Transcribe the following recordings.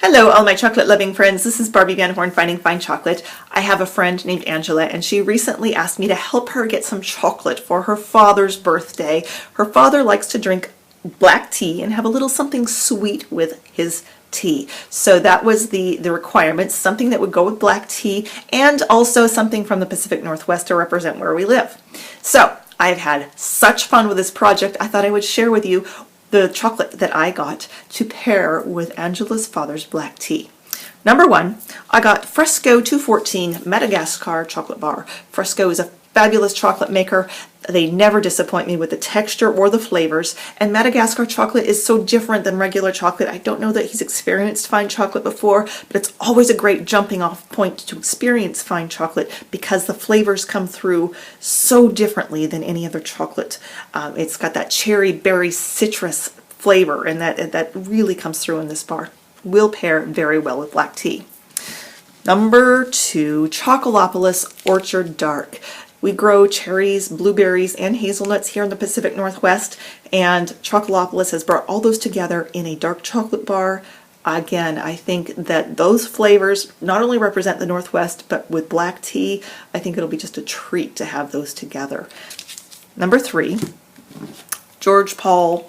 Hello, all my chocolate-loving friends. This is Barbie Van Horn, Finding Fine Chocolate. I have a friend named Angela, and she recently asked me to help her get some chocolate for her father's birthday. Her father likes to drink black tea and have a little something sweet with his tea. So that was the requirement, something that would go with black tea and also something from the Pacific Northwest to represent where we live. So I've had such fun with this project, I thought I would share with you the chocolate that I got to pair with Angela's father's black tea. Number one, I got Fresco 214 Madagascar chocolate bar. Fresco is a fabulous chocolate maker. They never disappoint me with the texture or the flavors, and Madagascar chocolate is so different than regular chocolate. I don't know that he's experienced fine chocolate before, but it's always a great jumping off point to experience fine chocolate because the flavors come through so differently than any other chocolate. It's got that cherry berry citrus flavor, and that really comes through in this bar. Will pair very well with black tea. Number two, Chocolopolis Orchard Dark. We grow cherries, blueberries, and hazelnuts here in the Pacific Northwest, and Chocolopolis has brought all those together in a dark chocolate bar. Again, I think that those flavors not only represent the Northwest, but with black tea, I think it'll be just a treat to have those together. Number three, George Paul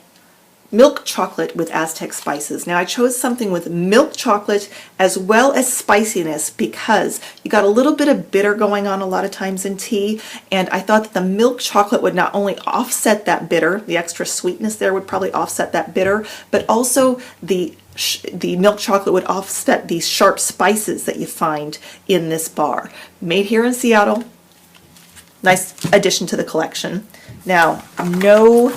milk chocolate with Aztec spices. Now I chose something with milk chocolate as well as spiciness because you got a little bit of bitter going on a lot of times in tea, and I thought that the milk chocolate would not only offset that bitter, the extra sweetness there would probably offset that bitter, but also the milk chocolate would offset these sharp spices that you find in this bar. Made here in Seattle. Nice addition to the collection. Now, no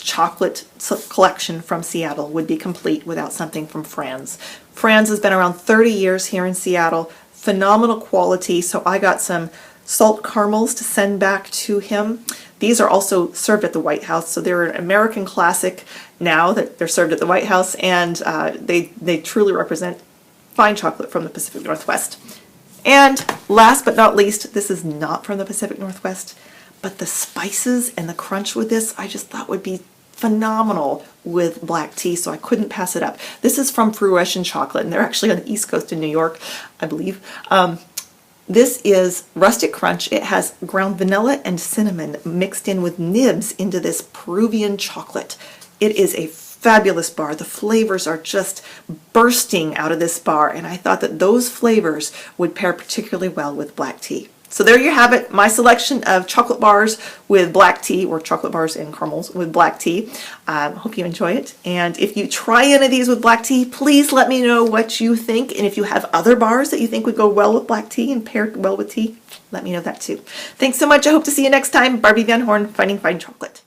chocolate collection from Seattle would be complete without something from Franz. Franz has been around 30 years here in Seattle. Phenomenal quality, so I got some salt caramels to send back to him. These are also served at the White House, so they're an American classic now that they're served at the White House, and they truly represent fine chocolate from the Pacific Northwest. And last but not least, this is not from the Pacific Northwest, but the spices and the crunch with this, I just thought would be phenomenal with black tea, so I couldn't pass it up. This is from Fruition Chocolate, and they're actually on the East Coast in New York, I believe. This is Rustic Crunch. It has ground vanilla and cinnamon mixed in with nibs into this Peruvian chocolate. It is a fabulous bar. The flavors are just bursting out of this bar, and I thought that those flavors would pair particularly well with black tea. So there you have it, my selection of chocolate bars with black tea, or chocolate bars and caramels with black tea. Hope you enjoy it. And if you try any of these with black tea, please let me know what you think. And if you have other bars that you think would go well with black tea and pair well with tea, let me know that too. Thanks so much. I hope to see you next time. Barbie Van Horn, Finding Fine Chocolate.